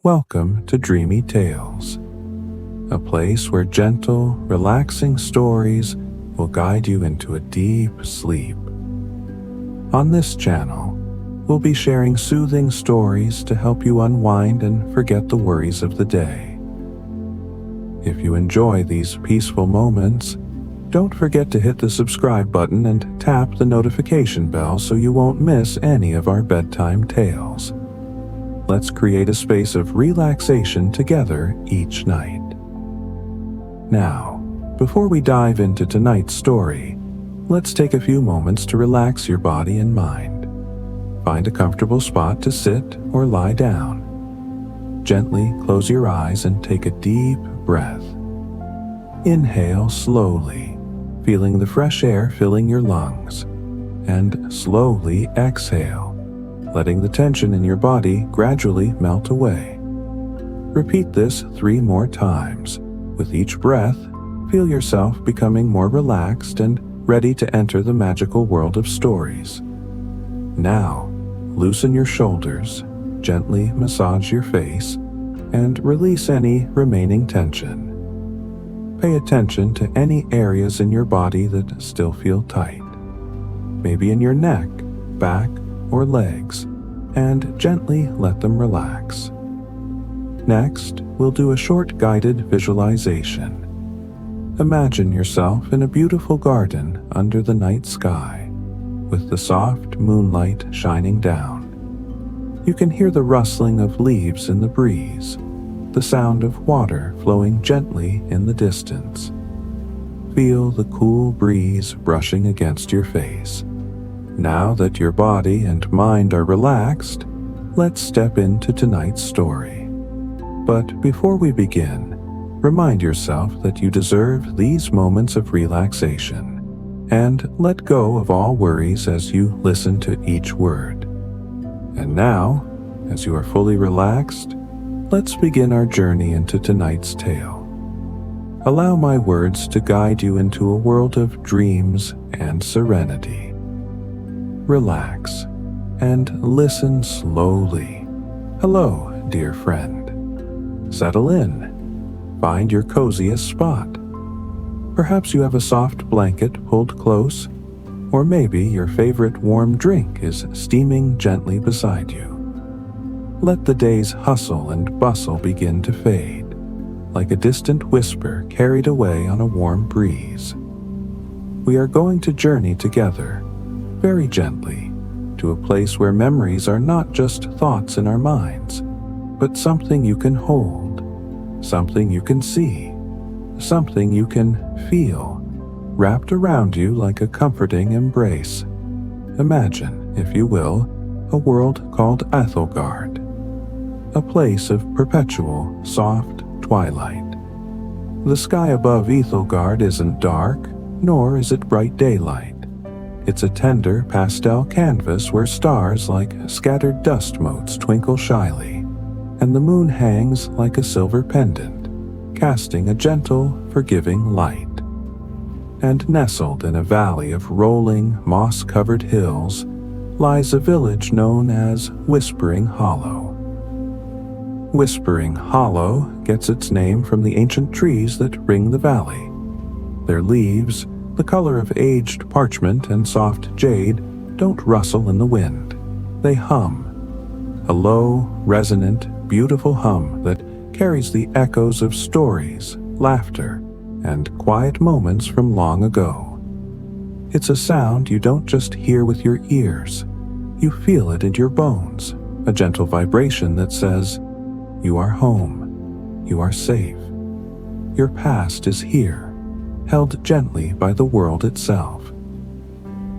Welcome to Dreamy Tales, a place where gentle, relaxing stories will guide you into a deep sleep. On this channel, we'll be sharing soothing stories to help you unwind and forget the worries of the day. If you enjoy these peaceful moments, don't forget to hit the subscribe button and tap the notification bell so you won't miss any of our bedtime tales. Let's create a space of relaxation together each night. Now, before we dive into tonight's story, let's take a few moments to relax your body and mind. Find a comfortable spot to sit or lie down. Gently close your eyes and take a deep breath. Inhale slowly, feeling the fresh air filling your lungs, and slowly exhale, letting the tension in your body gradually melt away. Repeat this 3 more times. With each breath, feel yourself becoming more relaxed and ready to enter the magical world of stories. Now, loosen your shoulders, gently massage your face, and release any remaining tension. Pay attention to any areas in your body that still feel tight, maybe in your neck, back, or legs, and gently let them relax. Next, we'll do a short guided visualization. Imagine yourself in a beautiful garden under the night sky, with the soft moonlight shining down. You can hear the rustling of leaves in the breeze, the sound of water flowing gently in the distance. Feel the cool breeze brushing against your face. Now that your body and mind are relaxed, let's step into tonight's story. But before we begin, remind yourself that you deserve these moments of relaxation, and let go of all worries as you listen to each word. And now, as you are fully relaxed, let's begin our journey into tonight's tale. Allow my words to guide you into a world of dreams and serenity. Relax and listen slowly. Hello, dear friend. Settle in. Find your coziest spot. Perhaps you have a soft blanket pulled close, or maybe your favorite warm drink is steaming gently beside you. Let the day's hustle and bustle begin to fade, like a distant whisper carried away on a warm breeze. We are going to journey together, very gently, to a place where memories are not just thoughts in our minds, but something you can hold, something you can see, something you can feel, wrapped around you like a comforting embrace. Imagine, if you will, a world called Ethelgard, a place of perpetual, soft twilight. The sky above Ethelgard isn't dark, nor is it bright daylight. It's a tender pastel canvas where stars like scattered dust motes twinkle shyly, and the moon hangs like a silver pendant, casting a gentle, forgiving light. And nestled in a valley of rolling, moss-covered hills lies a village known as Whispering Hollow. Whispering Hollow gets its name from the ancient trees that ring the valley. Their leaves, the color of aged parchment and soft jade, don't rustle in the wind. They hum, a low, resonant, beautiful hum that carries the echoes of stories, laughter, and quiet moments from long ago. It's a sound you don't just hear with your ears. You feel it in your bones, a gentle vibration that says, "You are home. You are safe. Your past is here, held gently by the world itself."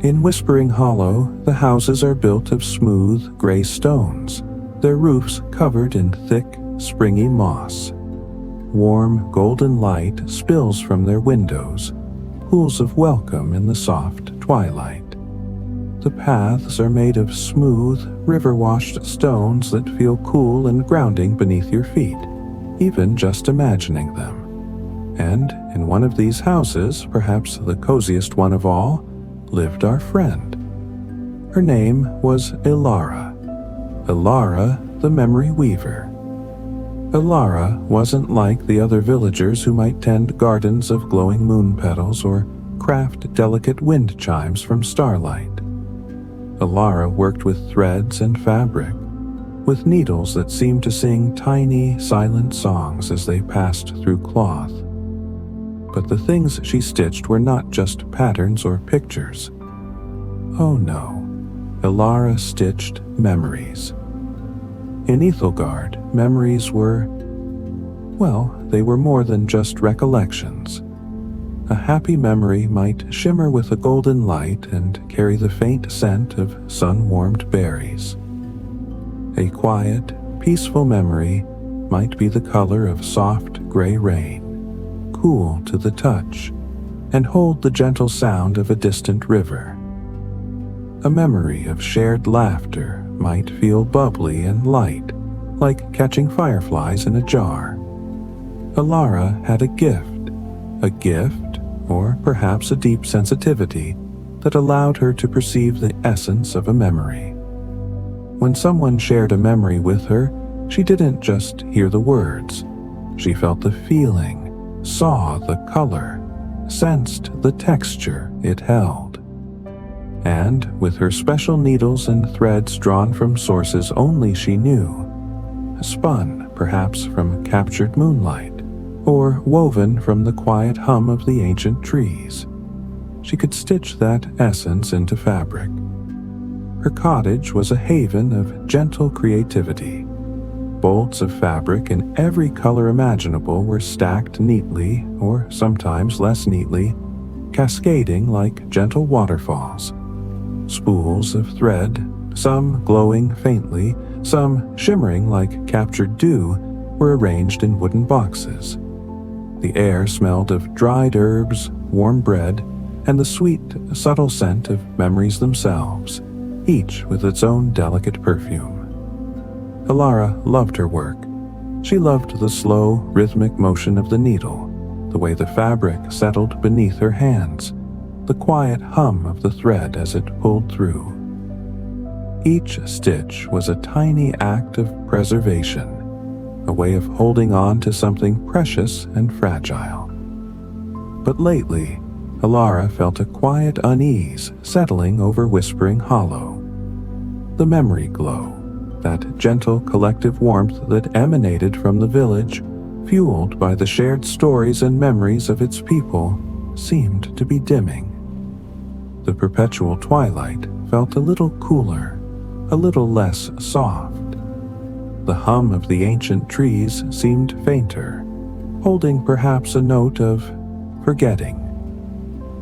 In Whispering Hollow, the houses are built of smooth, gray stones, their roofs covered in thick, springy moss. Warm, golden light spills from their windows, pools of welcome in the soft twilight. The paths are made of smooth, river-washed stones that feel cool and grounding beneath your feet, even just imagining them. And in one of these houses, perhaps the coziest one of all, lived our friend. Her name was Ilara the memory weaver. Ilara wasn't like the other villagers who might tend gardens of glowing moon petals or craft delicate wind chimes from starlight. Ilara worked with threads and fabric, with needles that seemed to sing tiny, silent songs as they passed through cloth. But the things she stitched were not just patterns or pictures. Oh no, Ilara stitched memories. In Ethelgard, memories were, well, they were more than just recollections. A happy memory might shimmer with a golden light and carry the faint scent of sun-warmed berries. A quiet, peaceful memory might be the color of soft gray rain, cool to the touch, and hold the gentle sound of a distant river. A memory of shared laughter might feel bubbly and light, like catching fireflies in a jar. Ilara had a gift, or perhaps a deep sensitivity that allowed her to perceive the essence of a memory. When someone shared a memory with her, she didn't just hear the words. She felt the feeling, saw the color, sensed the texture it held. And with her special needles and threads drawn from sources only she knew, spun perhaps from captured moonlight, or woven from the quiet hum of the ancient trees, she could stitch that essence into fabric. Her cottage was a haven of gentle creativity. Bolts of fabric in every color imaginable were stacked neatly, or sometimes less neatly, cascading like gentle waterfalls. Spools of thread, some glowing faintly, some shimmering like captured dew, were arranged in wooden boxes. The air smelled of dried herbs, warm bread, and the sweet, subtle scent of memories themselves, each with its own delicate perfume. Ilara loved her work. She loved the slow, rhythmic motion of the needle, the way the fabric settled beneath her hands, the quiet hum of the thread as it pulled through. Each stitch was a tiny act of preservation, a way of holding on to something precious and fragile. But lately, Ilara felt a quiet unease settling over Whispering Hollow. The memory glow, that gentle collective warmth that emanated from the village, fueled by the shared stories and memories of its people, seemed to be dimming. The perpetual twilight felt a little cooler, a little less soft. The hum of the ancient trees seemed fainter, holding perhaps a note of forgetting.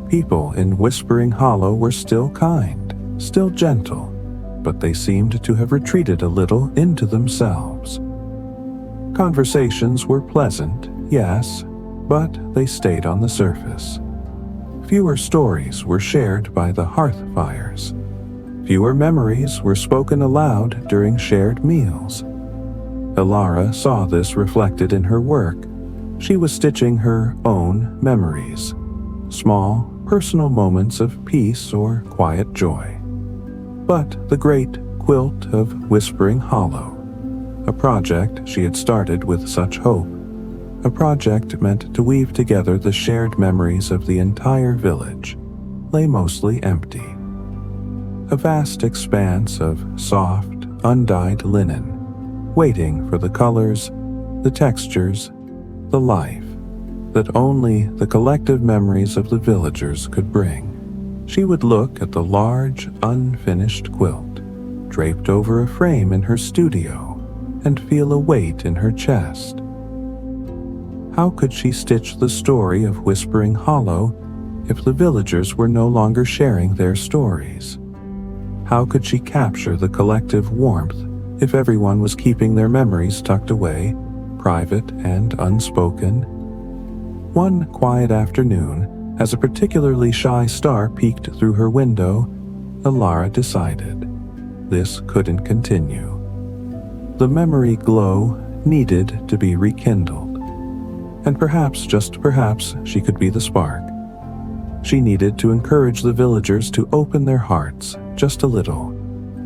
People in Whispering Hollow were still kind, still gentle, but they seemed to have retreated a little into themselves. Conversations were pleasant, yes, but they stayed on the surface. Fewer stories were shared by the hearth fires. Fewer memories were spoken aloud during shared meals. Ilara saw this reflected in her work. She was stitching her own memories, small, personal moments of peace or quiet joy. But the great Quilt of Whispering Hollow, a project she had started with such hope, a project meant to weave together the shared memories of the entire village, lay mostly empty. A vast expanse of soft, undyed linen, waiting for the colors, the textures, the life that only the collective memories of the villagers could bring. She would look at the large, unfinished quilt, draped over a frame in her studio, and feel a weight in her chest. How could she stitch the story of Whispering Hollow if the villagers were no longer sharing their stories? How could she capture the collective warmth if everyone was keeping their memories tucked away, private and unspoken? One quiet afternoon, as a particularly shy star peeked through her window, Ilara decided this couldn't continue. The memory glow needed to be rekindled, and perhaps, just perhaps, she could be the spark. She needed to encourage the villagers to open their hearts just a little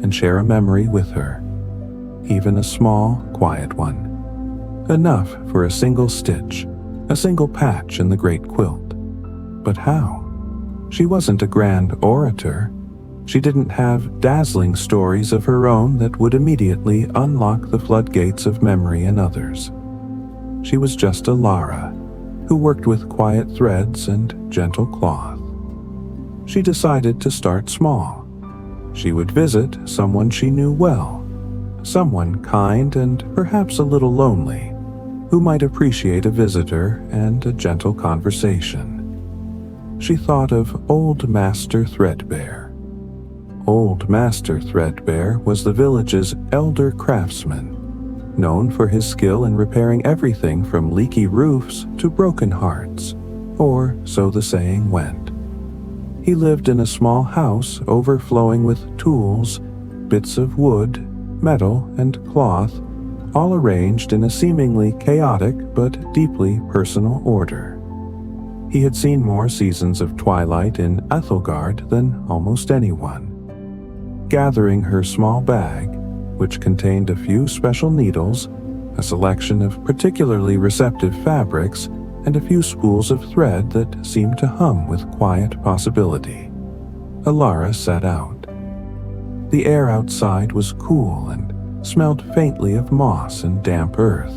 and share a memory with her, even a small, quiet one. enough for a single stitch, a single patch in the great quilt. But how? She wasn't a grand orator. She didn't have dazzling stories of her own that would immediately unlock the floodgates of memory in others. She was just a Lara, who worked with quiet threads and gentle cloth. She decided to start small. She would visit someone she knew well, someone kind and perhaps a little lonely, who might appreciate a visitor and a gentle conversation. She thought of Old Master Threadbare. Old Master Threadbare was the village's elder craftsman, known for his skill in repairing everything from leaky roofs to broken hearts, or so the saying went. He lived in a small house overflowing with tools, bits of wood, metal, and cloth, all arranged in a seemingly chaotic but deeply personal order. He had seen more seasons of twilight in Ethelgard than almost anyone. Gathering her small bag, which contained a few special needles, a selection of particularly receptive fabrics, and a few spools of thread that seemed to hum with quiet possibility, Alara set out. The air outside was cool and smelled faintly of moss and damp earth.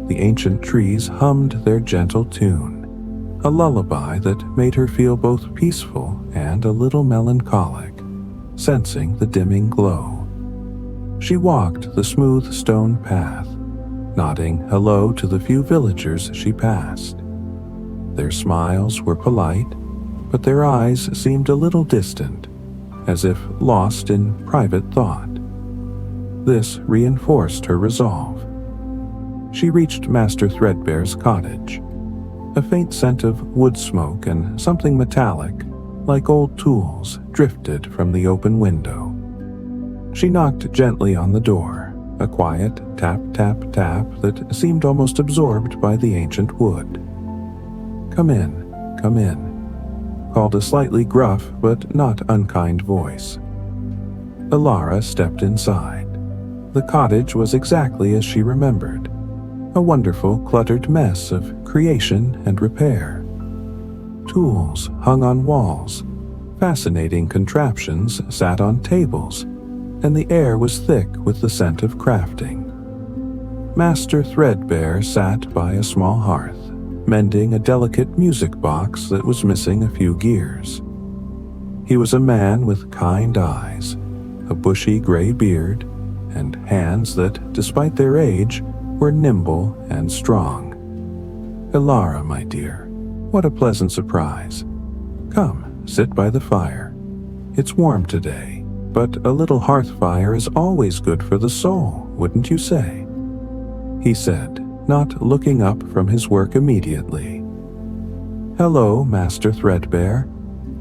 The ancient trees hummed their gentle tune, a lullaby that made her feel both peaceful and a little melancholic, sensing the dimming glow. She walked the smooth stone path, nodding hello to the few villagers she passed. Their smiles were polite, but their eyes seemed a little distant, as if lost in private thought. This reinforced her resolve. She reached Master Threadbare's cottage. A faint scent of wood smoke and something metallic, like old tools, drifted from the open window. She knocked gently on the door, a quiet tap-tap-tap that seemed almost absorbed by the ancient wood. "Come in," called a slightly gruff but not unkind voice. Alara stepped inside. The cottage was exactly as she remembered, a wonderful cluttered mess of creation and repair. Tools hung on walls, fascinating contraptions sat on tables, and the air was thick with the scent of crafting. Master Threadbare sat by a small hearth, mending a delicate music box that was missing a few gears. He was a man with kind eyes, a bushy gray beard, and hands that, despite their age, were nimble and strong. "Alara, my dear, what a pleasant surprise. Come, sit by the fire. It's warm today, but a little hearth fire is always good for the soul, wouldn't you say?" he said, not looking up from his work immediately. "Hello, Master Threadbare,"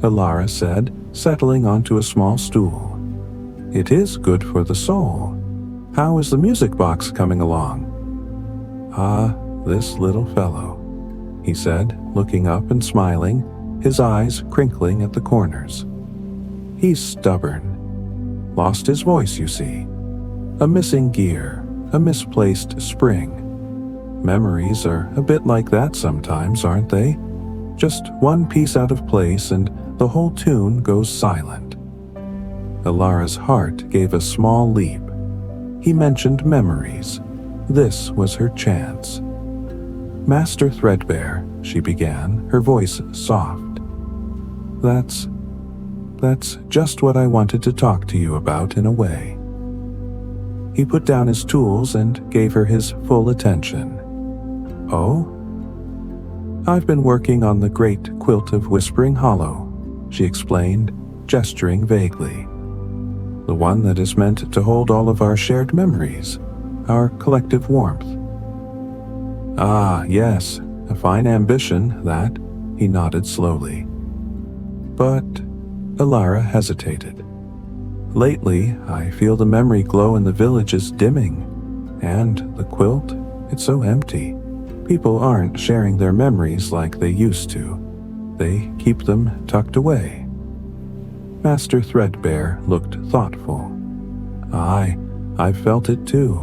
Alara said, settling onto a small stool. "It is good for the soul. How is the music box coming along?" "Ah, this little fellow," he said, looking up and smiling, his eyes crinkling at the corners. "He's stubborn. Lost his voice, you see. A missing gear, a misplaced spring. Memories are a bit like that sometimes, aren't they? Just one piece out of place and the whole tune goes silent." Alara's heart gave a small leap. He mentioned memories. This was her chance. "Master Threadbare," she began, her voice soft. That's just what I wanted to talk to you about in a way." He put down his tools and gave her his full attention. "Oh? I've been working on the great Quilt of Whispering Hollow," she explained, gesturing vaguely. "The one that is meant to hold all of our shared memories, our collective warmth." "Ah, yes, a fine ambition, that," he nodded slowly. "But," Alara hesitated. "Lately, I feel the memory glow in the village is dimming, and the quilt, it's so empty. People aren't sharing their memories like they used to. They keep them tucked away." Master Threadbare looked thoughtful. "I've felt it too.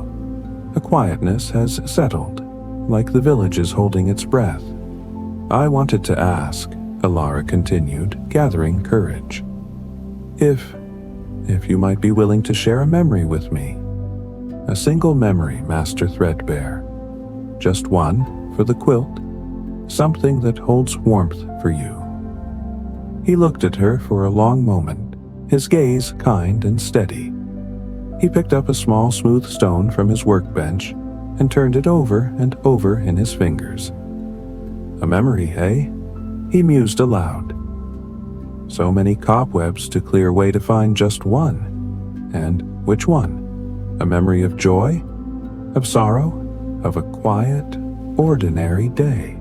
A quietness has settled, like the village is holding its breath. I wanted to ask, Alara continued, gathering courage, if you might be willing to share a memory with me. A single memory, Master Threadbare. Just one, for the quilt. Something that holds warmth for you. He looked at her for a long moment, his gaze kind and steady. He picked up a small smooth stone from his workbench and turned it over and over in his fingers. A memory, eh? He mused aloud. So many cobwebs to clear away to find just one. And which one? A memory of joy? Of sorrow? Of a quiet, ordinary day?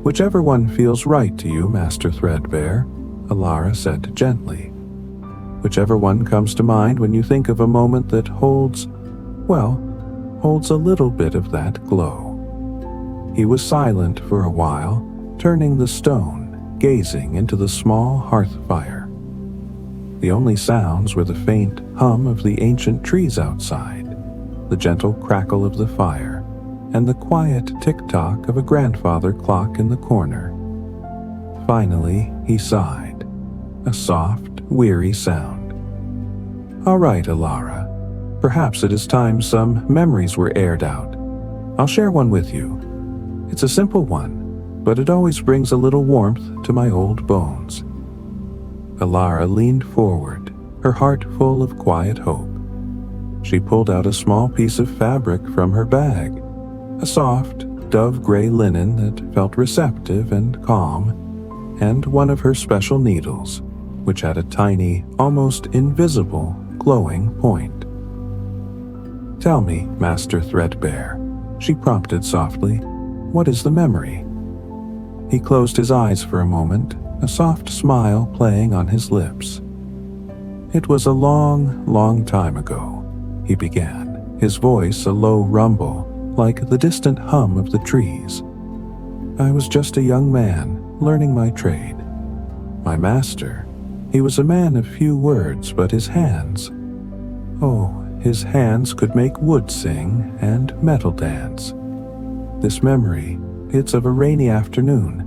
Whichever one feels right to you, Master Threadbare, Alara said gently. Whichever one comes to mind when you think of a moment that holds a little bit of that glow. He was silent for a while, turning the stone, gazing into the small hearth fire. The only sounds were the faint hum of the ancient trees outside, the gentle crackle of the fire, and the quiet tick-tock of a grandfather clock in the corner. Finally, he sighed, a soft, weary sound. All right, Alara. Perhaps it is time some memories were aired out. I'll share one with you. It's a simple one, but it always brings a little warmth to my old bones. Alara leaned forward, her heart full of quiet hope. She pulled out a small piece of fabric from her bag, a soft, dove-gray linen that felt receptive and calm, and one of her special needles, which had a tiny, almost invisible, glowing point. Tell me, Master Threadbare, she prompted softly, what is the memory? He closed his eyes for a moment, a soft smile playing on his lips. It was a long, long time ago, he began, his voice a low rumble, like the distant hum of the trees. I was just a young man, learning my trade. My master, he was a man of few words, but his hands could make wood sing and metal dance. This memory, it's of a rainy afternoon.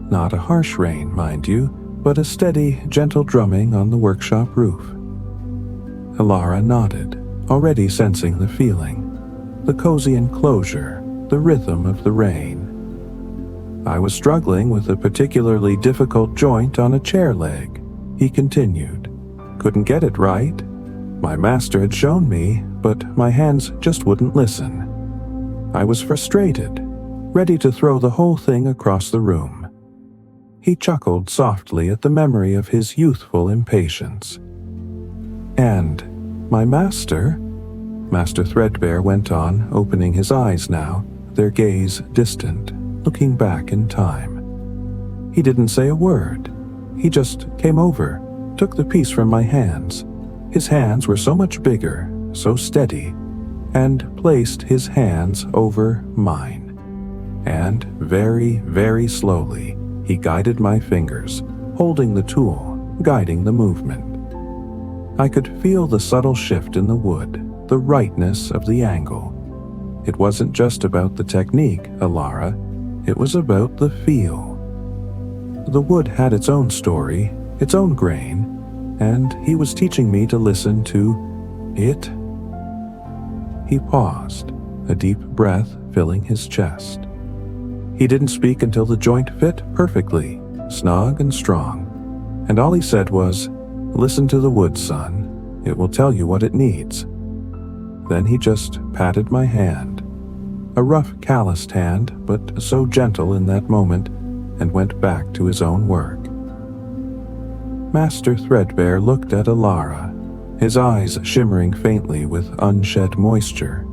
Not a harsh rain, mind you, but a steady, gentle drumming on the workshop roof. Alara nodded, already sensing the feeling, the cozy enclosure, the rhythm of the rain. I was struggling with a particularly difficult joint on a chair leg, he continued. Couldn't get it right. My master had shown me, but my hands just wouldn't listen. I was frustrated, ready to throw the whole thing across the room. He chuckled softly at the memory of his youthful impatience. And my master, Master Threadbare went on, opening his eyes now, their gaze distant, looking back in time. He didn't say a word. He just came over, took the piece from my hands. His hands were so much bigger, so steady, and placed his hands over mine. And very, very slowly, he guided my fingers, holding the tool, guiding the movement. I could feel the subtle shift in the wood, the rightness of the angle. It wasn't just about the technique, Alara, it was about the feel. The wood had its own story, its own grain, and he was teaching me to listen to it. He paused, a deep breath filling his chest. He didn't speak until the joint fit perfectly, snug and strong, and all he said was, "Listen to the wood, son. It will tell you what it needs." Then he just patted my hand, a rough, calloused hand, but so gentle in that moment, and went back to his own work. Master Threadbare looked at Alara, his eyes shimmering faintly with unshed moisture.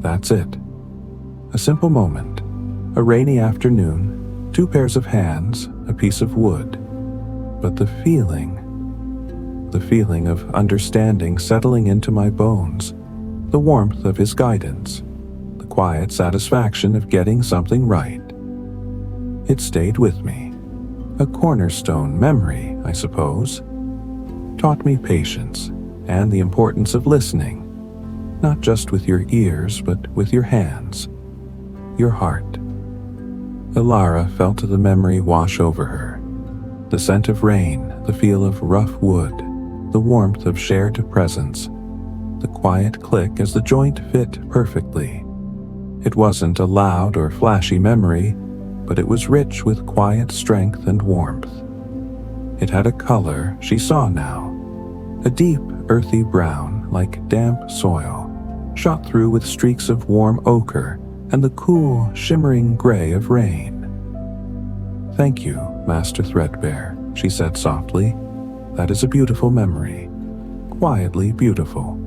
That's it. A simple moment, a rainy afternoon, 2 pairs of hands, a piece of wood. But the feeling of understanding settling into my bones, the warmth of his guidance, the quiet satisfaction of getting something right. It stayed with me. A cornerstone memory, I suppose. Taught me patience and the importance of listening. not just with your ears, but with your hands, your heart. Alara felt the memory wash over her. The scent of rain, the feel of rough wood, the warmth of shared presence, the quiet click as the joint fit perfectly. It wasn't a loud or flashy memory, but it was rich with quiet strength and warmth. It had a color she saw now, a deep, earthy brown like damp soil, shot through with streaks of warm ochre and the cool, shimmering gray of rain. "Thank you, Master Threadbare," she said softly. "That is a beautiful memory, quietly beautiful."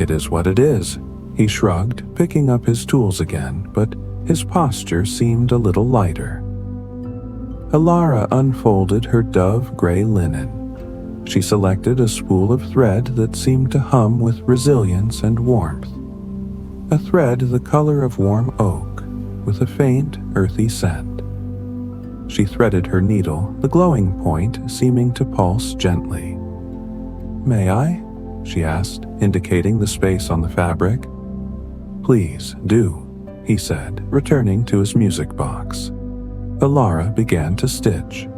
"It is what it is," he shrugged, picking up his tools again, but his posture seemed a little lighter. Alara unfolded her dove-gray linen. She selected a spool of thread that seemed to hum with resilience and warmth. A thread the color of warm oak, with a faint, earthy scent. She threaded her needle, the glowing point seeming to pulse gently. "May I?" she asked, indicating the space on the fabric. "Please do," he said, returning to his music box. Alara began to stitch.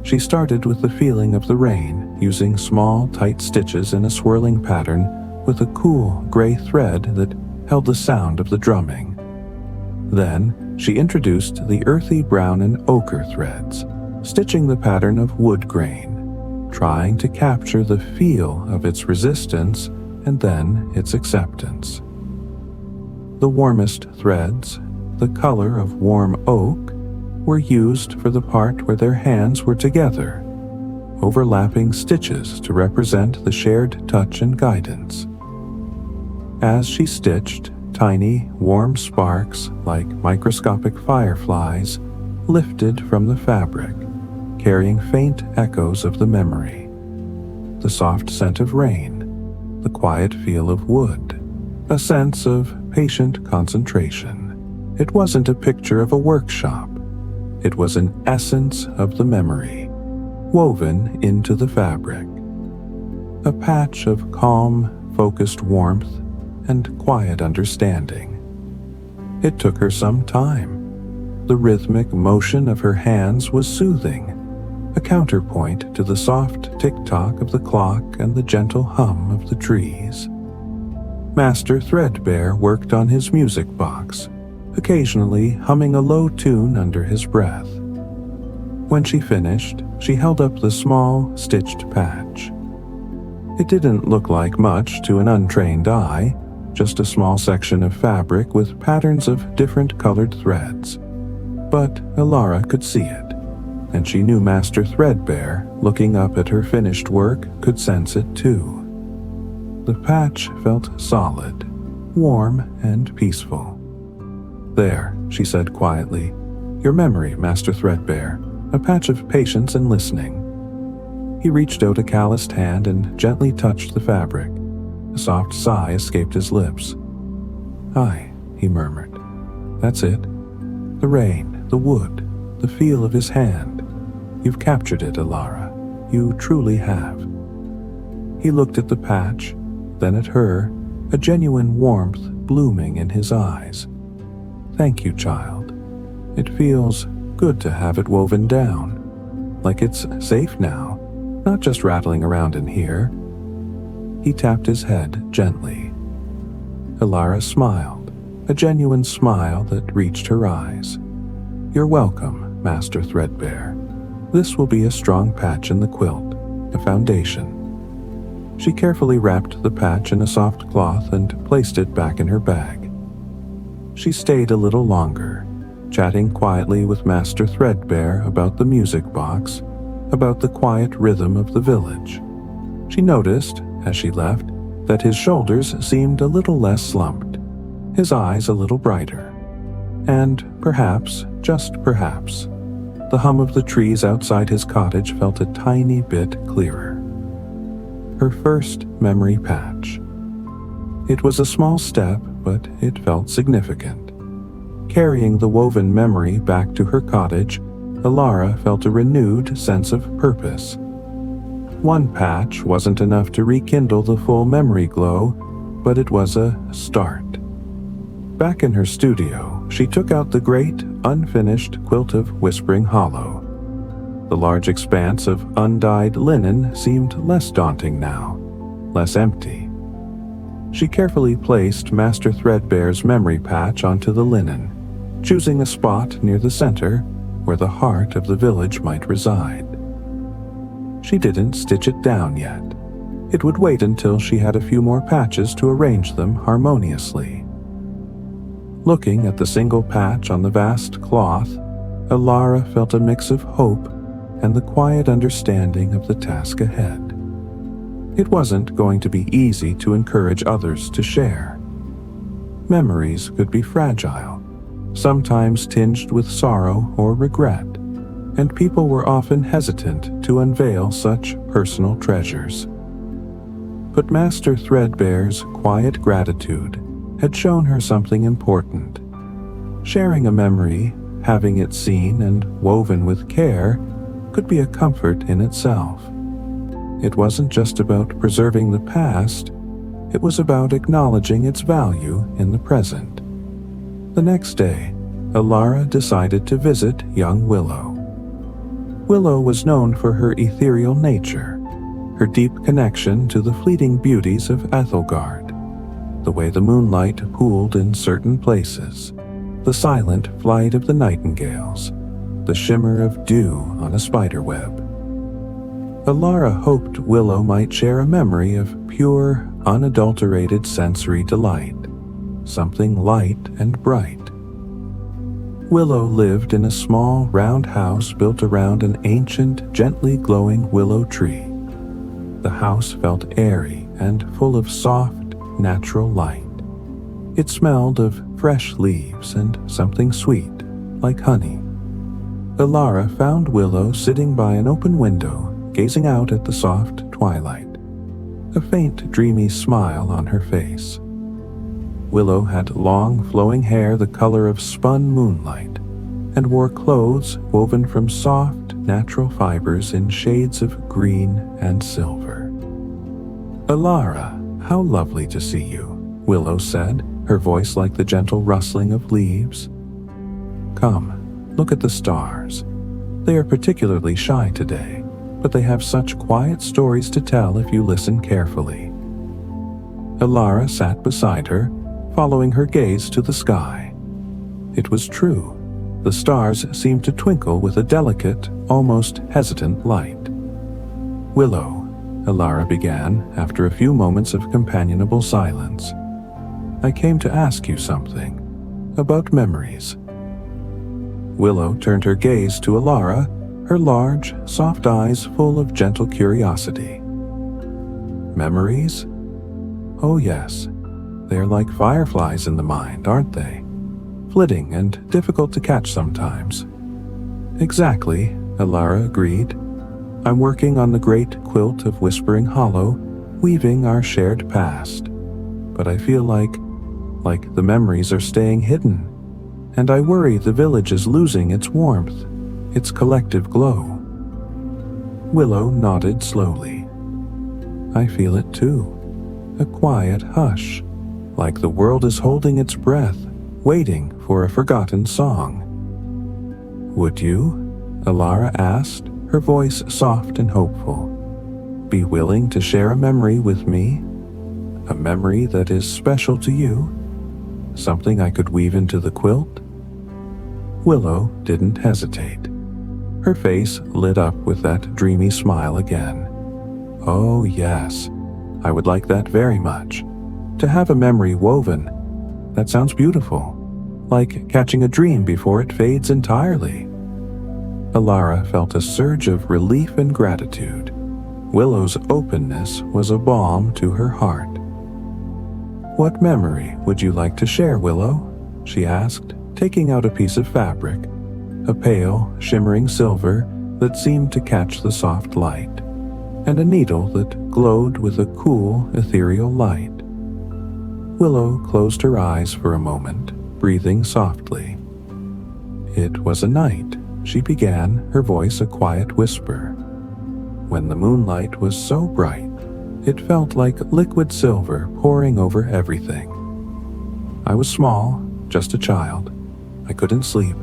She started with the feeling of the rain, using small, tight stitches in a swirling pattern with a cool, gray thread that held the sound of the drumming. Then, she introduced the earthy brown and ochre threads, stitching the pattern of wood grain, trying to capture the feel of its resistance and then its acceptance. The warmest threads, the color of warm oak, were used for the part where their hands were together, overlapping stitches to represent the shared touch and guidance. As she stitched, tiny, warm sparks, like microscopic fireflies, lifted from the fabric, carrying faint echoes of the memory. The soft scent of rain, the quiet feel of wood, a sense of patient concentration. It wasn't a picture of a workshop. It was an essence of the memory, woven into the fabric. A patch of calm, focused warmth and quiet understanding. It took her some time. The rhythmic motion of her hands was soothing, a counterpoint to the soft tick-tock of the clock and the gentle hum of the trees. Master Threadbare worked on his music box, occasionally humming a low tune under his breath. When she finished, she held up the small, stitched patch. It didn't look like much to an untrained eye, just a small section of fabric with patterns of different colored threads. But Alara could see it, and she knew Master Threadbare, looking up at her finished work, could sense it too. The patch felt solid, warm, and peaceful. "There," she said quietly, "your memory, Master Threadbare, a patch of patience and listening." He reached out a calloused hand and gently touched the fabric. A soft sigh escaped his lips. "Aye," he murmured. "That's it. The rain, the wood, the feel of his hand. You've captured it, Alara. You truly have." He looked at the patch, then at her, a genuine warmth blooming in his eyes. "Thank you, child. It feels good to have it woven down, like it's safe now, not just rattling around in here." He tapped his head gently. Alara smiled, a genuine smile that reached her eyes. "You're welcome, Master Threadbare. This will be a strong patch in the quilt, a foundation." She carefully wrapped the patch in a soft cloth and placed it back in her bag. She stayed a little longer, chatting quietly with Master Threadbare about the music box, about the quiet rhythm of the village. She noticed, as she left, that his shoulders seemed a little less slumped, his eyes a little brighter. And perhaps, just perhaps, the hum of the trees outside his cottage felt a tiny bit clearer. Her first memory patch. It was a small step, but it felt significant. Carrying the woven memory back to her cottage, Alara felt a renewed sense of purpose. One patch wasn't enough to rekindle the full memory glow, but it was a start. Back in her studio, she took out the great, unfinished Quilt of Whispering Hollow. The large expanse of undyed linen seemed less daunting now, less empty. She carefully placed Master Threadbare's memory patch onto the linen, choosing a spot near the center where the heart of the village might reside. She didn't stitch it down yet. It would wait until she had a few more patches to arrange them harmoniously. Looking at the single patch on the vast cloth, Alara felt a mix of hope and the quiet understanding of the task ahead. It wasn't going to be easy to encourage others to share. Memories could be fragile, sometimes tinged with sorrow or regret, and people were often hesitant to unveil such personal treasures. But Master Threadbare's quiet gratitude had shown her something important. Sharing a memory, having it seen and woven with care, could be a comfort in itself. It wasn't just about preserving the past, it was about acknowledging its value in the present. The next day, Alara decided to visit young Willow. Willow was known for her ethereal nature, her deep connection to the fleeting beauties of Ethelgard, the way the moonlight pooled in certain places, the silent flight of the nightingales, the shimmer of dew on a spiderweb. Alara hoped Willow might share a memory of pure, unadulterated sensory delight, something light and bright. Willow lived in a small, round house built around an ancient, gently glowing willow tree. The house felt airy and full of soft, natural light. It smelled of fresh leaves and something sweet, like honey. Alara found Willow sitting by an open window, gazing out at the soft twilight, a faint, dreamy smile on her face. Willow had long, flowing hair the color of spun moonlight, and wore clothes woven from soft, natural fibers in shades of green and silver. "Alara, how lovely to see you," Willow said, her voice like the gentle rustling of leaves. "Come, look at the stars. They are particularly shy today, but they have such quiet stories to tell if you listen carefully." Alara sat beside her, following her gaze to the sky. It was true. The stars seemed to twinkle with a delicate, almost hesitant light. "Willow," Alara began after a few moments of companionable silence, "I came to ask you something about memories." Willow turned her gaze to Alara, her large, soft eyes full of gentle curiosity. "Memories? Oh yes, they're like fireflies in the mind, aren't they? Flitting and difficult to catch sometimes." "Exactly," Alara agreed. "I'm working on the great Quilt of Whispering Hollow, weaving our shared past. But I feel like the memories are staying hidden, and I worry the village is losing its warmth, its collective glow." Willow nodded slowly. "I feel it too, a quiet hush, like the world is holding its breath, waiting for a forgotten song." "Would you," Alara asked, her voice soft and hopeful, "be willing to share a memory with me? A memory that is special to you? Something I could weave into the quilt?" Willow didn't hesitate. Her face lit up with that dreamy smile again. "Oh yes, I would like that very much. To have a memory woven, that sounds beautiful, like catching a dream before it fades entirely." Alara felt a surge of relief and gratitude. Willow's openness was a balm to her heart. "What memory would you like to share, Willow?" she asked, taking out a piece of fabric, a pale, shimmering silver that seemed to catch the soft light, and a needle that glowed with a cool, ethereal light. Willow closed her eyes for a moment, breathing softly. "It was a night," she began, her voice a quiet whisper, "when the moonlight was so bright, It felt like liquid silver pouring over everything. I was small, just a child. I couldn't sleep,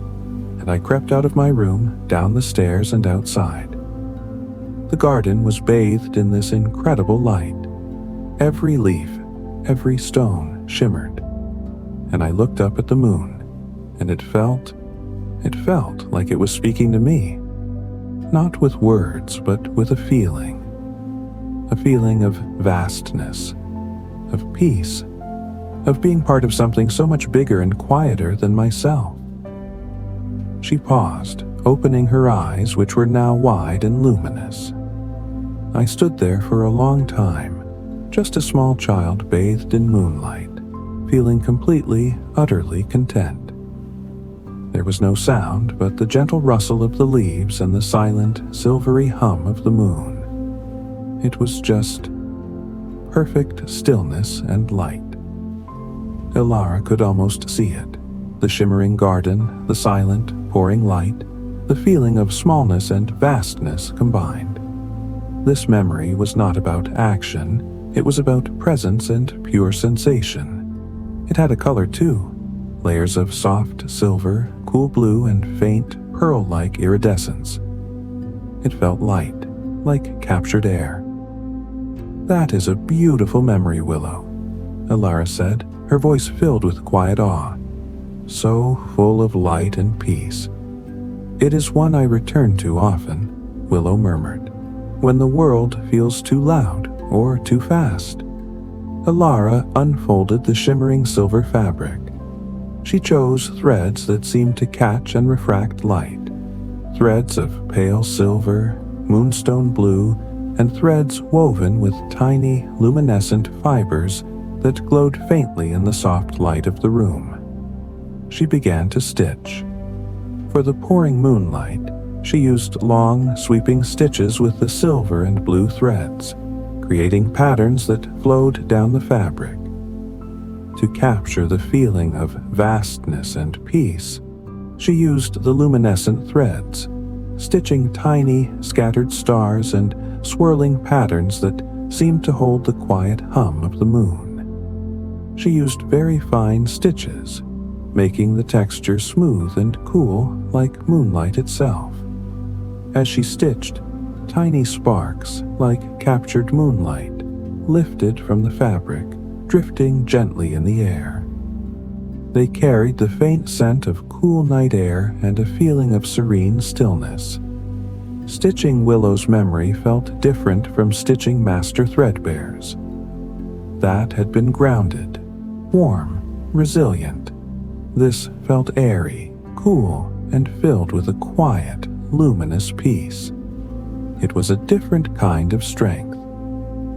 and I crept out of my room, down the stairs and outside. The garden was bathed in this incredible light. Every leaf, every stone shimmered, and I looked up at the moon, and it felt like it was speaking to me. Not with words, but with a feeling of vastness, of peace, of being part of something so much bigger and quieter than myself. She paused, opening her eyes, which were now wide and luminous. I stood there for a long time, just a small child bathed in moonlight, feeling completely, utterly content. There was no sound but the gentle rustle of the leaves and the silent, silvery hum of the moon. It was just perfect stillness and light. Elara could almost see it. The shimmering garden, the silent, pouring light, the feeling of smallness and vastness combined. This memory was not about action, it was about presence and pure sensation. It had a color too, layers of soft silver, cool blue, and faint, pearl-like iridescence. It felt light, like captured air. "That is a beautiful memory, Willow," Elara said, her voice filled with quiet awe. "So full of light and peace." "It is one I return to often," Willow murmured, "when the world feels too loud or too fast." Elara unfolded the shimmering silver fabric. She chose threads that seemed to catch and refract light, threads of pale silver, moonstone blue, and threads woven with tiny, luminescent fibers that glowed faintly in the soft light of the room. She began to stitch. For the pouring moonlight, she used long, sweeping stitches with the silver and blue threads, creating patterns that flowed down the fabric. To capture the feeling of vastness and peace, she used the luminescent threads, stitching tiny, scattered stars and swirling patterns that seemed to hold the quiet hum of the moon. She used very fine stitches, making the texture smooth and cool like moonlight itself. As she stitched, tiny sparks, like captured moonlight, lifted from the fabric, drifting gently in the air. They carried the faint scent of cool night air and a feeling of serene stillness. Stitching Willow's memory felt different from stitching Master Threadbare's. That had been grounded, warm, resilient. This felt airy, cool, and filled with a quiet, luminous peace. It was a different kind of strength.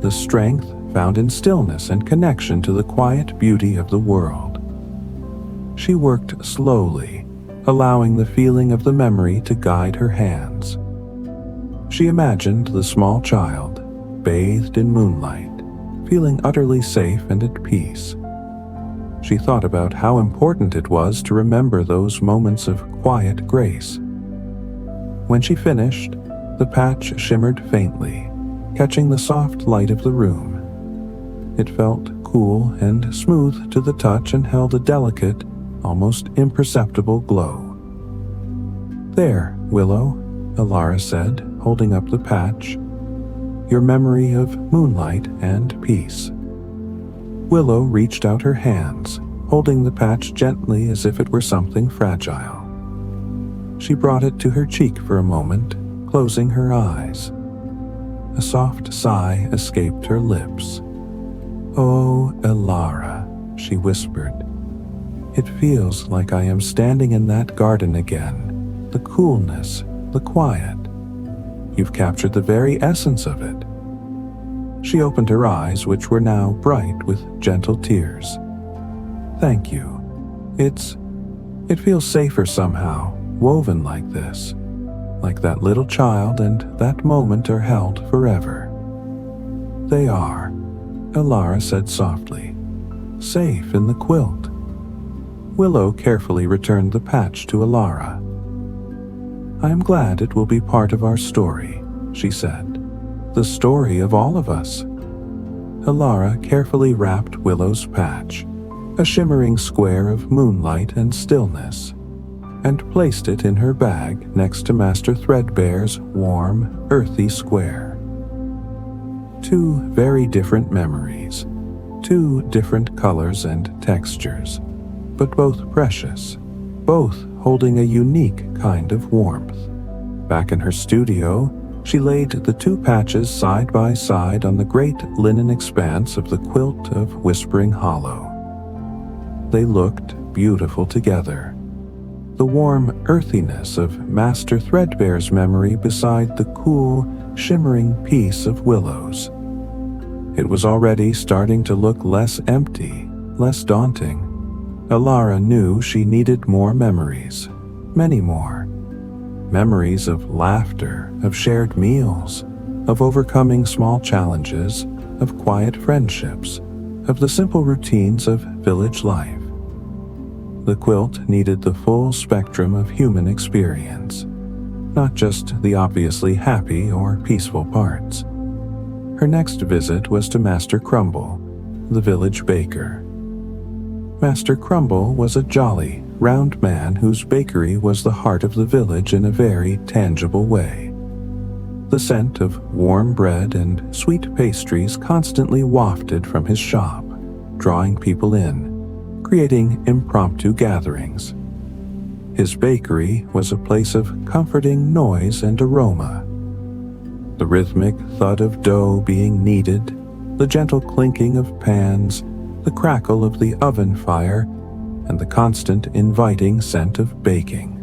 The strength found in stillness and connection to the quiet beauty of the world. She worked slowly, allowing the feeling of the memory to guide her hands. She imagined the small child, bathed in moonlight, feeling utterly safe and at peace. She thought about how important it was to remember those moments of quiet grace. When she finished, the patch shimmered faintly, catching the soft light of the room. It felt cool and smooth to the touch and held a delicate, almost imperceptible glow. "There, Willow," Elara said, holding up the patch. "Your memory of moonlight and peace." Willow reached out her hands, holding the patch gently as if it were something fragile. She brought it to her cheek for a moment, closing her eyes. A soft sigh escaped her lips. "Oh, Elara," she whispered. "It feels like I am standing in that garden again. The coolness, the quiet. You've captured the very essence of it." She opened her eyes, which were now bright with gentle tears. "Thank you. It feels safer somehow, woven like this. Like that little child and that moment are held forever." "They are," Elara said softly. "Safe in the quilt." Willow carefully returned the patch to Elara. "I am glad it will be part of our story," she said. "The story of all of us." Alara carefully wrapped Willow's patch, a shimmering square of moonlight and stillness, and placed it in her bag next to Master Threadbare's warm, earthy square. Two very different memories, two different colors and textures, but both precious, both holding a unique kind of warmth. Back in her studio, she laid the two patches side by side on the great linen expanse of the Quilt of Whispering Hollow. They looked beautiful together, the warm earthiness of Master Threadbare's memory beside the cool, shimmering peace of Willow's. It was already starting to look less empty, less daunting. Alara knew she needed more memories, many more. Memories of laughter, of shared meals, of overcoming small challenges, of quiet friendships, of the simple routines of village life. The quilt needed the full spectrum of human experience, not just the obviously happy or peaceful parts. Her next visit was to Master Crumble, the village baker. Master Crumble was a jolly, round man whose bakery was the heart of the village in a very tangible way. The scent of warm bread and sweet pastries constantly wafted from his shop, drawing people in, creating impromptu gatherings. His bakery was a place of comforting noise and aroma. The rhythmic thud of dough being kneaded, the gentle clinking of pans, the crackle of the oven fire, and the constant inviting scent of baking.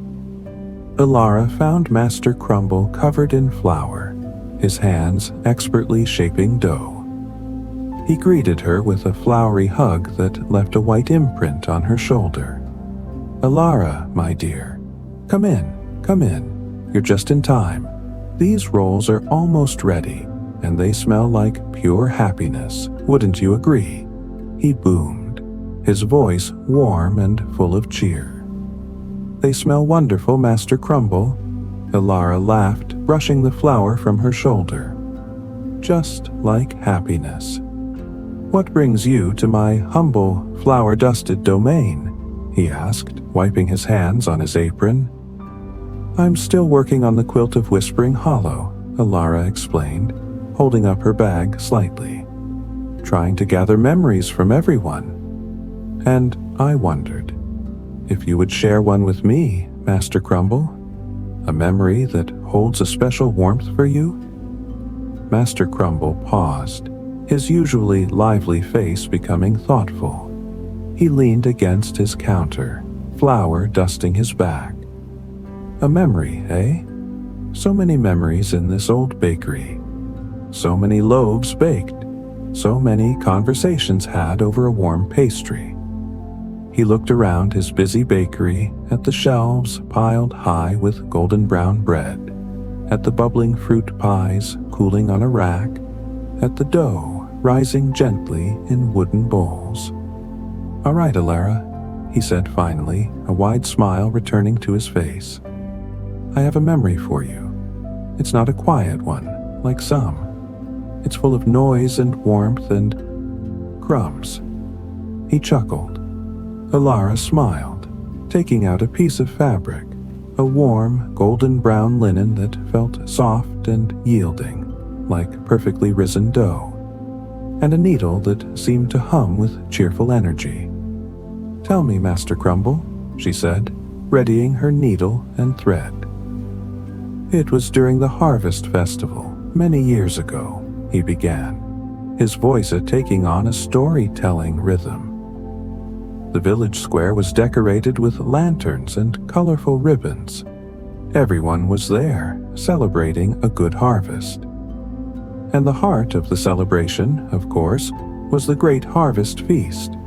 Alara found Master Crumble covered in flour, his hands expertly shaping dough. He greeted her with a flowery hug that left a white imprint on her shoulder. "Alara, my dear, come in. You're just in time. These rolls are almost ready, and they smell like pure happiness, wouldn't you agree?" He boomed, his voice warm and full of cheer. "They smell wonderful, Master Crumble." Alara laughed, brushing the flour from her shoulder. "Just like happiness." "What brings you to my humble, flour-dusted domain?" he asked, wiping his hands on his apron. "I'm still working on the Quilt of Whispering Hollow," Alara explained, holding up her bag slightly. "Trying to gather memories from everyone. And I wondered if you would share one with me, Master Crumble? A memory that holds a special warmth for you?" Master Crumble paused, his usually lively face becoming thoughtful. He leaned against his counter, flour dusting his back. "A memory, eh? So many memories in this old bakery. So many loaves baked. So many conversations had over a warm pastry." He looked around his busy bakery, at the shelves piled high with golden brown bread, at the bubbling fruit pies cooling on a rack, at the dough rising gently in wooden bowls. "All right, Alara," he said finally, a wide smile returning to his face. "I have a memory for you. It's not a quiet one, like some. It's full of noise and warmth and crumbs." He chuckled. Alara smiled, taking out a piece of fabric, a warm, golden brown linen that felt soft and yielding, like perfectly risen dough, and a needle that seemed to hum with cheerful energy. "Tell me, Master Crumble," she said, readying her needle and thread. "It was during the Harvest Festival, many years ago," he began, his voice taking on a storytelling rhythm. The village square was decorated with lanterns and colorful ribbons. Everyone was there, celebrating a good harvest. And the heart of the celebration, of course, was the great harvest feast.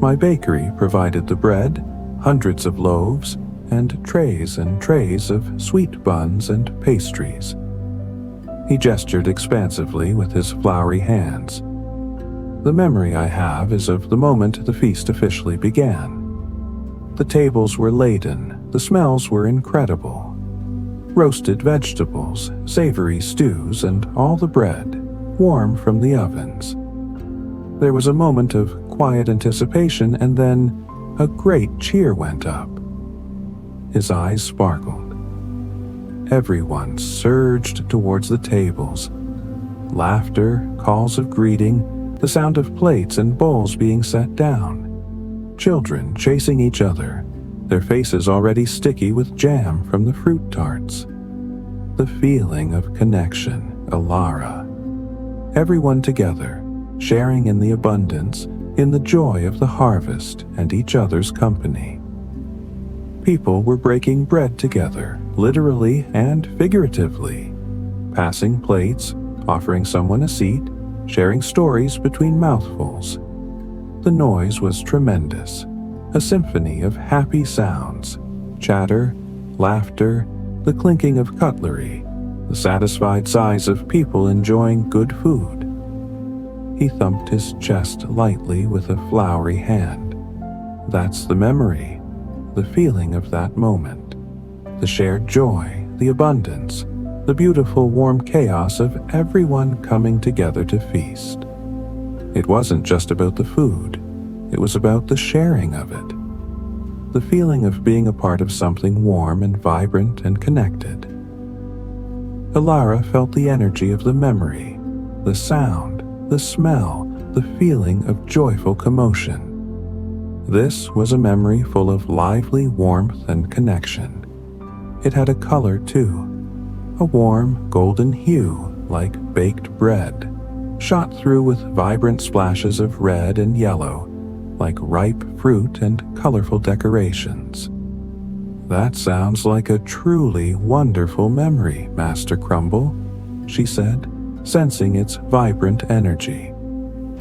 My bakery provided the bread, hundreds of loaves, and trays of sweet buns and pastries. He gestured expansively with his floury hands. "The memory I have is of the moment the feast officially began. The tables were laden, the smells were incredible. Roasted vegetables, savory stews, and all the bread, warm from the ovens. There was a moment of quiet anticipation, and then a great cheer went up. His eyes sparkled. Everyone surged towards the tables. Laughter, calls of greeting, the sound of plates and bowls being set down. Children chasing each other, their faces already sticky with jam from the fruit tarts. The feeling of connection, Alara. Everyone together, sharing in the abundance, in the joy of the harvest and each other's company. People were breaking bread together, literally and figuratively, passing plates, offering someone a seat, sharing stories between mouthfuls. The noise was tremendous, a symphony of happy sounds, chatter, laughter, the clinking of cutlery, the satisfied sighs of people enjoying good food. He thumped his chest lightly with a floury hand. That's the memory, the feeling of that moment, the shared joy, the abundance, the beautiful warm chaos of everyone coming together to feast. It wasn't just about the food, it was about the sharing of it, the feeling of being a part of something warm and vibrant and connected. Alara felt the energy of the memory, the sound, the smell, the feeling of joyful commotion. This was a memory full of lively warmth and connection. It had a color too, a warm golden hue like baked bread, shot through with vibrant splashes of red and yellow, like ripe fruit and colorful decorations. That sounds like a truly wonderful memory, Master Crumble, she said, sensing its vibrant energy.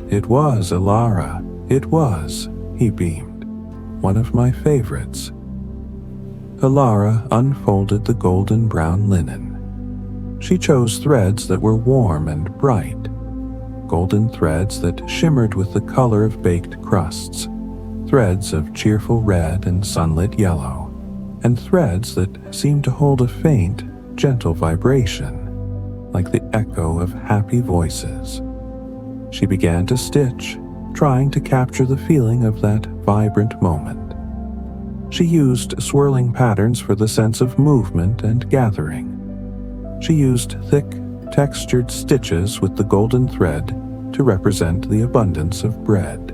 It was, Alara, it was, he beamed. One of my favorites. Alara unfolded the golden brown linen. She chose threads that were warm and bright, golden threads that shimmered with the color of baked crusts, threads of cheerful red and sunlit yellow, and threads that seemed to hold a faint, gentle vibration, like the echo of happy voices. She began to stitch, trying to capture the feeling of that vibrant moment. She used swirling patterns for the sense of movement and gathering. She used thick, textured stitches with the golden thread to represent the abundance of bread.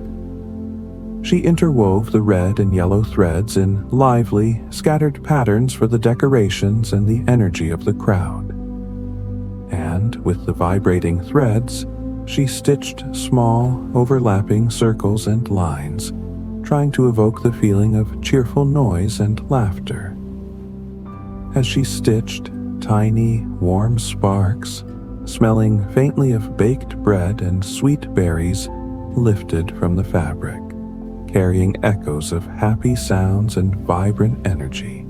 She interwove the red and yellow threads in lively, scattered patterns for the decorations and the energy of the crowd. And with the vibrating threads, she stitched small, overlapping circles and lines, trying to evoke the feeling of cheerful noise and laughter. As she stitched, tiny, warm sparks, smelling faintly of baked bread and sweet berries, lifted from the fabric, carrying echoes of happy sounds and vibrant energy.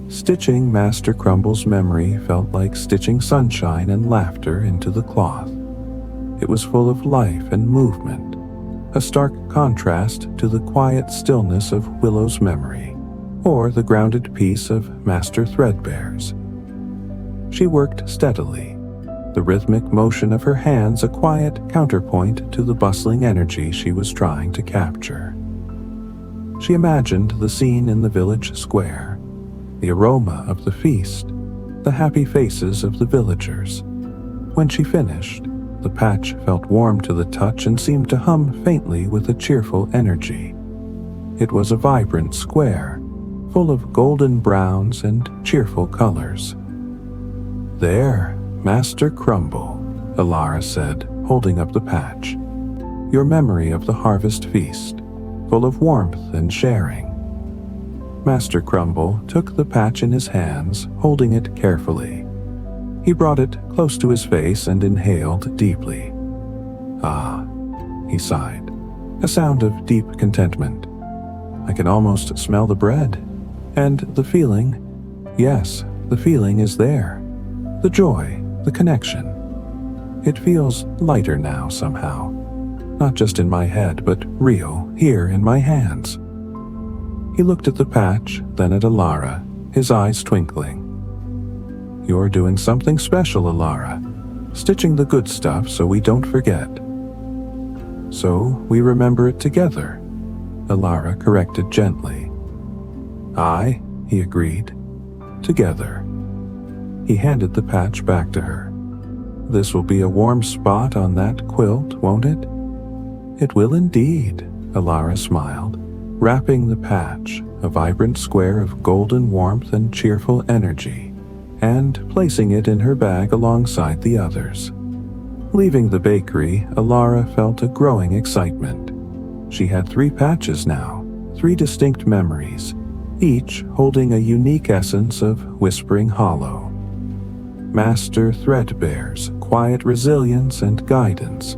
Stitching Master Crumble's memory felt like stitching sunshine and laughter into the cloth. It was full of life and movement, a stark contrast to the quiet stillness of Willow's memory, or the grounded peace of Master Threadbare's. She worked steadily, the rhythmic motion of her hands a quiet counterpoint to the bustling energy she was trying to capture. She imagined the scene in the village square, the aroma of the feast, the happy faces of the villagers. When she finished, the patch felt warm to the touch and seemed to hum faintly with a cheerful energy. It was a vibrant square, full of golden browns and cheerful colors. "There, Master Crumble," Alara said, holding up the patch. "Your memory of the harvest feast, full of warmth and sharing." Master Crumble took the patch in his hands, holding it carefully. He brought it close to his face and inhaled deeply. "Ah," he sighed, a sound of deep contentment. "I can almost smell the bread. And the feeling, yes, the feeling is there. The joy, the connection. It feels lighter now somehow. Not just in my head, but real, here in my hands." He looked at the patch, then at Alara, his eyes twinkling. "You're doing something special, Alara. Stitching the good stuff so we don't forget." so we remember it together, Alara corrected gently. Aye, he agreed. Together. He handed the patch back to her. This will be a warm spot on that quilt, won't it? It will indeed, Alara smiled, wrapping the patch, a vibrant square of golden warmth and cheerful energy, and placing it in her bag alongside the others. Leaving the bakery, Alara felt a growing excitement. She had 3 patches now, 3 distinct memories, each holding a unique essence of Whispering Hollow. Master Threadbare's quiet resilience and guidance,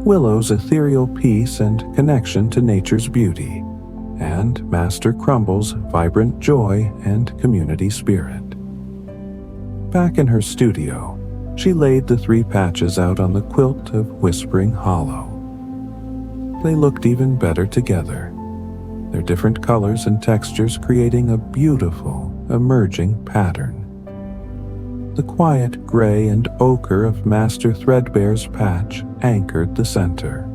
Willow's ethereal peace and connection to nature's beauty, and Master Crumble's vibrant joy and community spirit. Back in her studio, she laid the 3 patches out on the quilt of Whispering Hollow. They looked even better together, their different colors and textures creating a beautiful, emerging pattern. The quiet gray and ochre of Master Threadbare's patch anchored the center.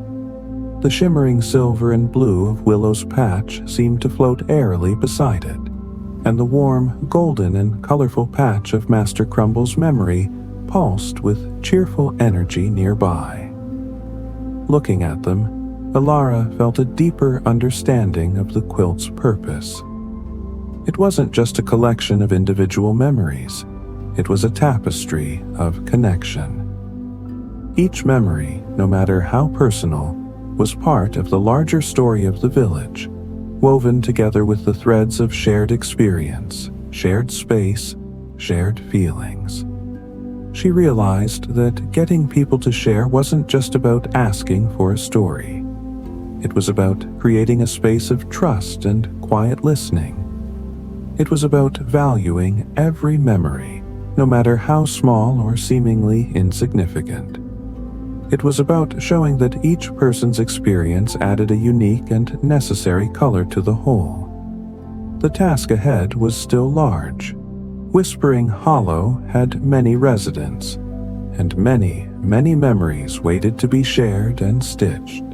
The shimmering silver and blue of Willow's patch seemed to float airily beside it, and the warm, golden and colorful patch of Master Crumble's memory pulsed with cheerful energy nearby. Looking at them, Alara felt a deeper understanding of the quilt's purpose. It wasn't just a collection of individual memories. It was a tapestry of connection. Each memory, no matter how personal, was part of the larger story of the village, woven together with the threads of shared experience, shared space, shared feelings. She realized that getting people to share wasn't just about asking for a story. It was about creating a space of trust and quiet listening. It was about valuing every memory, no matter how small or seemingly insignificant. It was about showing that each person's experience added a unique and necessary color to the whole. The task ahead was still large. Whispering Hollow had many residents, and many, many memories waited to be shared and stitched.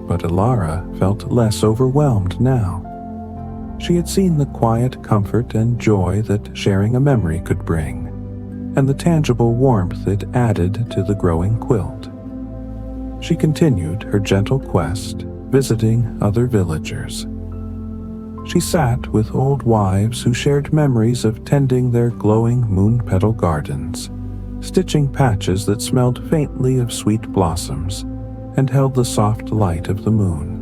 But Alara felt less overwhelmed now. She had seen the quiet comfort and joy that sharing a memory could bring, and the tangible warmth it added to the growing quilt. She continued her gentle quest, visiting other villagers. She sat with old wives who shared memories of tending their glowing moon-petal gardens, stitching patches that smelled faintly of sweet blossoms and held the soft light of the moon.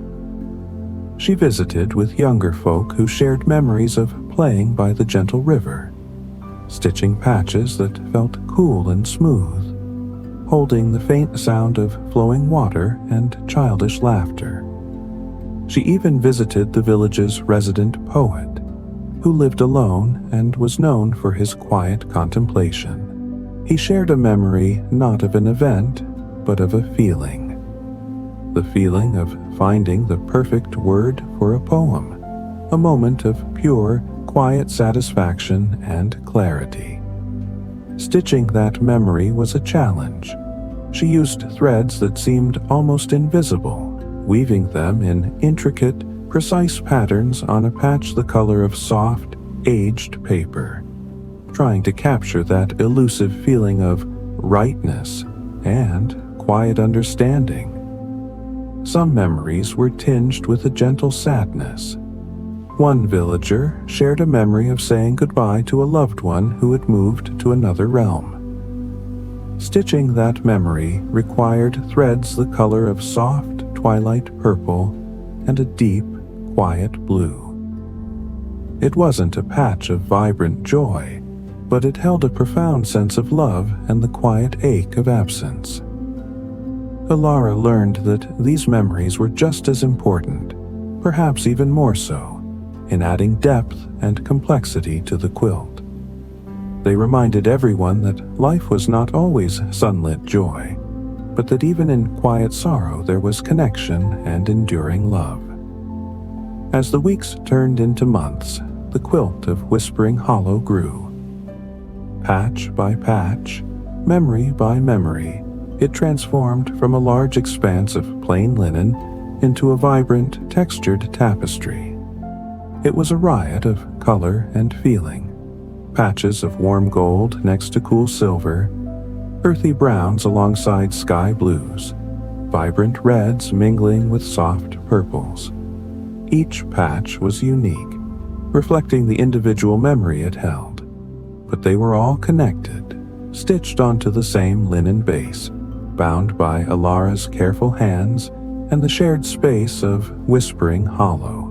She visited with younger folk who shared memories of playing by the gentle river, stitching patches that felt cool and smooth, holding the faint sound of flowing water and childish laughter. She even visited the village's resident poet, who lived alone and was known for his quiet contemplation. He shared a memory not of an event, but of a feeling. The feeling of finding the perfect word for a poem, a moment of pure, quiet satisfaction and clarity. Stitching that memory was a challenge. She used threads that seemed almost invisible, weaving them in intricate, precise patterns on a patch the color of soft, aged paper, trying to capture that elusive feeling of rightness and quiet understanding. Some memories were tinged with a gentle sadness. One villager shared a memory of saying goodbye to a loved one who had moved to another realm. Stitching that memory required threads the color of soft twilight purple and a deep, quiet blue. It wasn't a patch of vibrant joy, but it held a profound sense of love and the quiet ache of absence. Alara learned that these memories were just as important, perhaps even more so, in adding depth and complexity to the quilt. They reminded everyone that life was not always sunlit joy, but that even in quiet sorrow there was connection and enduring love. As the weeks turned into months, the quilt of Whispering Hollow grew. Patch by patch, memory by memory, It transformed from a large expanse of plain linen into a vibrant, textured tapestry. It was a riot of color and feeling. Patches of warm gold next to cool silver, earthy browns alongside sky blues, vibrant reds mingling with soft purples. Each patch was unique, reflecting the individual memory it held, but they were all connected, stitched onto the same linen base, bound by Alara's careful hands and the shared space of Whispering Hollow.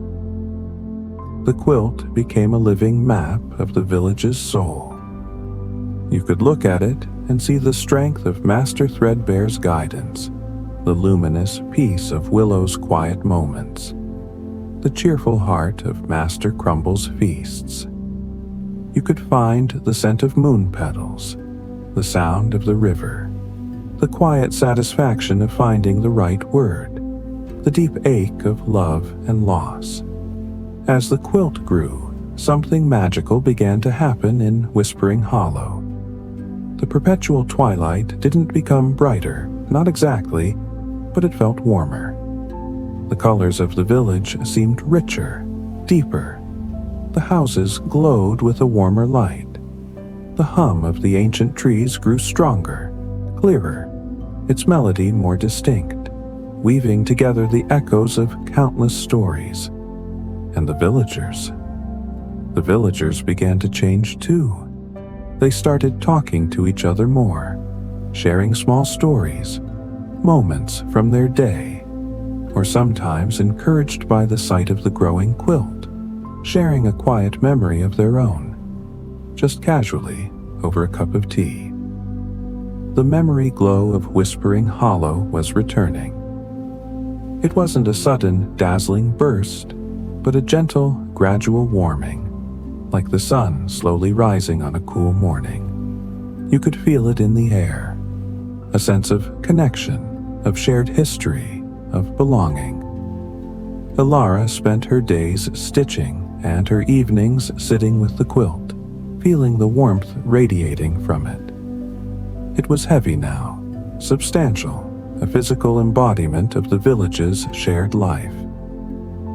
The quilt became a living map of the village's soul. You could look at it and see the strength of Master Threadbare's guidance, the luminous peace of Willow's quiet moments, the cheerful heart of Master Crumble's feasts. You could find the scent of moon petals, the sound of the river, the quiet satisfaction of finding the right word, the deep ache of love and loss. As the quilt grew, something magical began to happen in Whispering Hollow. The perpetual twilight didn't become brighter, not exactly, but it felt warmer. The colors of the village seemed richer, deeper. The houses glowed with a warmer light. The hum of the ancient trees grew stronger, clearer, its melody more distinct, weaving together the echoes of countless stories. And the villagers began to change too. They started talking to each other more, sharing small stories, moments from their day, or sometimes encouraged by the sight of the growing quilt, sharing a quiet memory of their own, just casually over a cup of tea. The memory glow of Whispering Hollow was returning. It wasn't a sudden, dazzling burst, but a gentle, gradual warming, like the sun slowly rising on a cool morning. You could feel it in the air, a sense of connection, of shared history, of belonging. Alara spent her days stitching and her evenings sitting with the quilt, feeling the warmth radiating from it. It was heavy now, substantial, a physical embodiment of the village's shared life.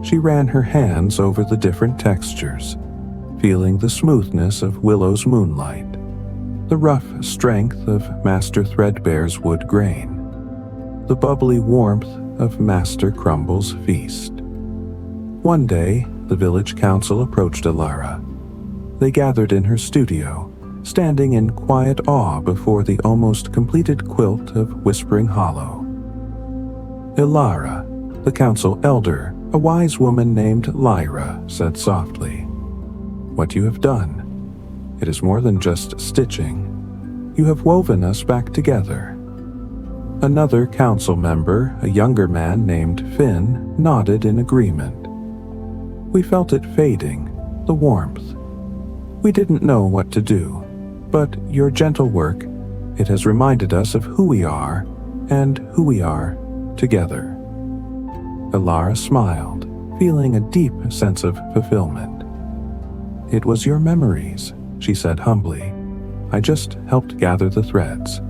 She ran her hands over the different textures, feeling the smoothness of Willow's moonlight, the rough strength of Master Threadbare's wood grain, the bubbly warmth of Master Crumble's feast. One day, the village council approached Alara. They gathered in her studio, standing in quiet awe before the almost completed quilt of Whispering Hollow. Alara, the council elder, a wise woman named Lyra, said softly, "What you have done, it is more than just stitching. You have woven us back together." Another council member, a younger man named Finn, nodded in agreement. "We felt it fading, the warmth. We didn't know what to do, but your gentle work, it has reminded us of who we are and who we are together." Alara smiled, feeling a deep sense of fulfillment. "It was your memories," she said humbly. "I just helped gather the threads."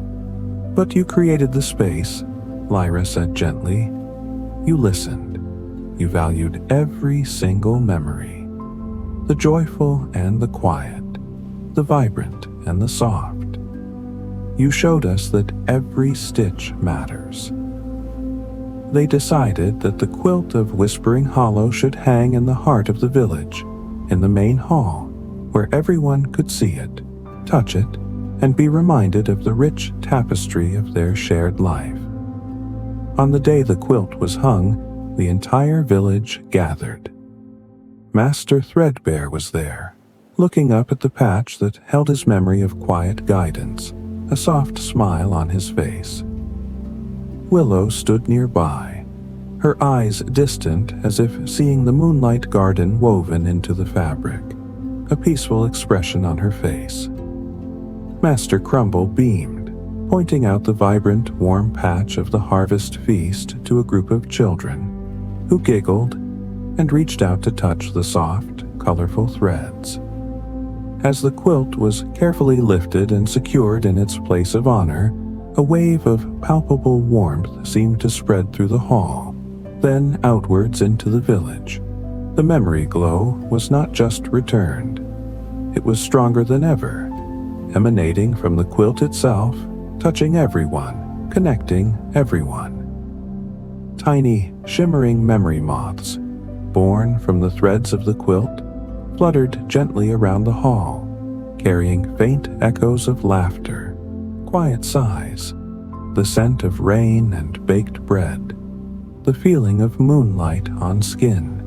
"But you created the space," Lyra said gently. "You listened. You valued every single memory. The joyful and the quiet, the vibrant and the soft. You showed us that every stitch matters." They decided that the quilt of Whispering Hollow should hang in the heart of the village, in the main hall, where everyone could see it, touch it, and be reminded of the rich tapestry of their shared life. On the day the quilt was hung, the entire village gathered. Master Threadbare was there, looking up at the patch that held his memory of quiet guidance, a soft smile on his face. Willow stood nearby, her eyes distant as if seeing the moonlight garden woven into the fabric, a peaceful expression on her face. Master Crumble beamed, pointing out the vibrant, warm patch of the harvest feast to a group of children, who giggled and reached out to touch the soft, colorful threads. As the quilt was carefully lifted and secured in its place of honor, A wave of palpable warmth seemed to spread through the hall, then outwards into the village. The memory glow was not just returned. It was stronger than ever, emanating from the quilt itself, touching everyone, connecting everyone. Tiny, shimmering memory moths, born from the threads of the quilt, fluttered gently around the hall, carrying faint echoes of laughter, quiet sighs, the scent of rain and baked bread, the feeling of moonlight on skin.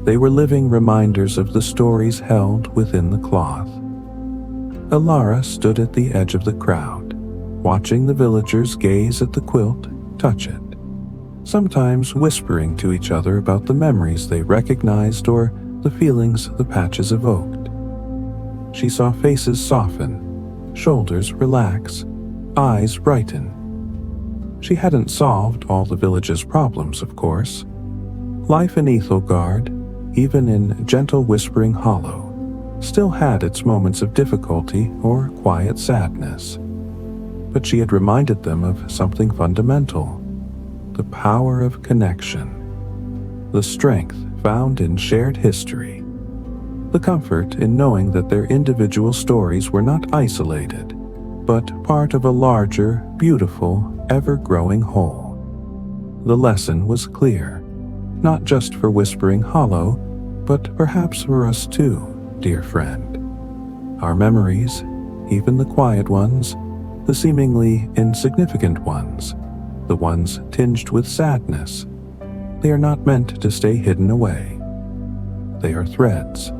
They were living reminders of the stories held within the cloth. Alara stood at the edge of the crowd, watching the villagers gaze at the quilt, touch it, sometimes whispering to each other about the memories they recognized or the feelings the patches evoked. She saw faces soften, shoulders relax, eyes brighten. She hadn't solved all the village's problems, of course. Life in Ethelgard, even in gentle whispering hollow, still had its moments of difficulty or quiet sadness. But she had reminded them of something fundamental: the power of connection, the strength found in shared history, the comfort in knowing that their individual stories were not isolated, but part of a larger, beautiful, ever-growing whole. The lesson was clear, not just for Whispering Hollow, but perhaps for us too, dear friend. Our memories, even the quiet ones, the seemingly insignificant ones, the ones tinged with sadness, they are not meant to stay hidden away. They are threads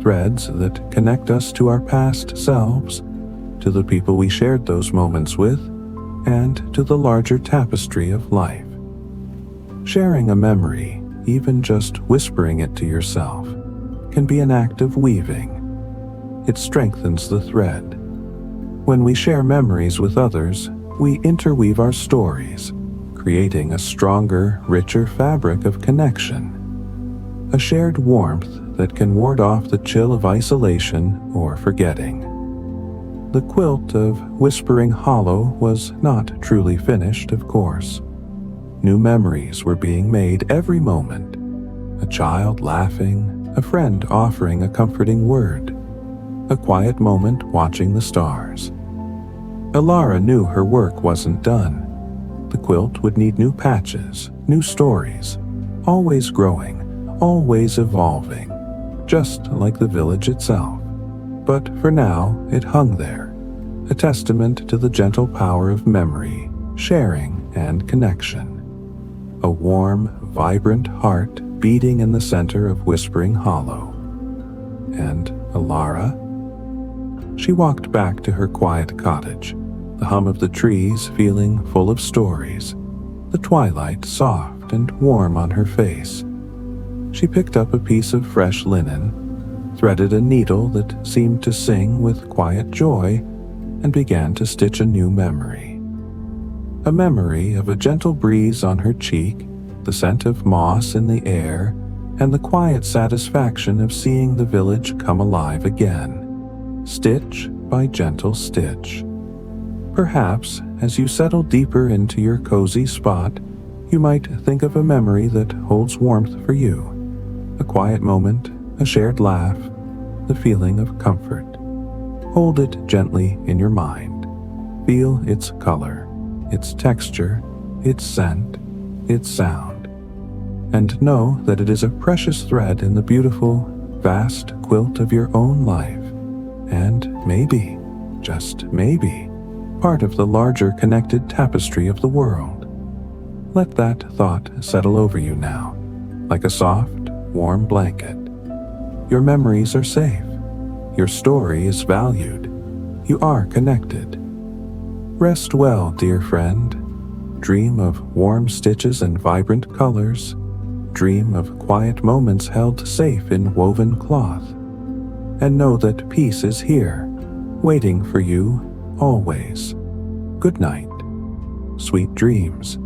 that connect us to our past selves, to the people we shared those moments with, and to the larger tapestry of life. Sharing a memory, even just whispering it to yourself, can be an act of weaving. It strengthens the thread. When we share memories with others, we interweave our stories, creating a stronger, richer fabric of connection. A shared warmth that can ward off the chill of isolation or forgetting. The quilt of Whispering Hollow was not truly finished, of course. New memories were being made every moment. A child laughing, a friend offering a comforting word, a quiet moment watching the stars. Alara knew her work wasn't done. The quilt would need new patches, new stories, always growing, always evolving, just like the village itself. But for now, it hung there, a testament to the gentle power of memory, sharing, and connection. A warm, vibrant heart beating in the center of Whispering Hollow. And Alara? She walked back to her quiet cottage, the hum of the trees feeling full of stories, the twilight soft and warm on her face. She picked up a piece of fresh linen, threaded a needle that seemed to sing with quiet joy, and began to stitch a new memory. A memory of a gentle breeze on her cheek, the scent of moss in the air, and the quiet satisfaction of seeing the village come alive again, stitch by gentle stitch. Perhaps, as you settle deeper into your cozy spot, you might think of a memory that holds warmth for you. A quiet moment, a shared laugh, the feeling of comfort. Hold it gently in your mind. Feel its color, its texture, its scent, its sound. And know that it is a precious thread in the beautiful, vast quilt of your own life. And maybe, just maybe, part of the larger connected tapestry of the world. Let that thought settle over you now, like a soft, warm blanket. Your memories are safe. Your story is valued. You are connected. Rest well, dear friend. Dream of warm stitches and vibrant colors. Dream of quiet moments held safe in woven cloth. And know that peace is here, waiting for you always. Good night. Sweet dreams.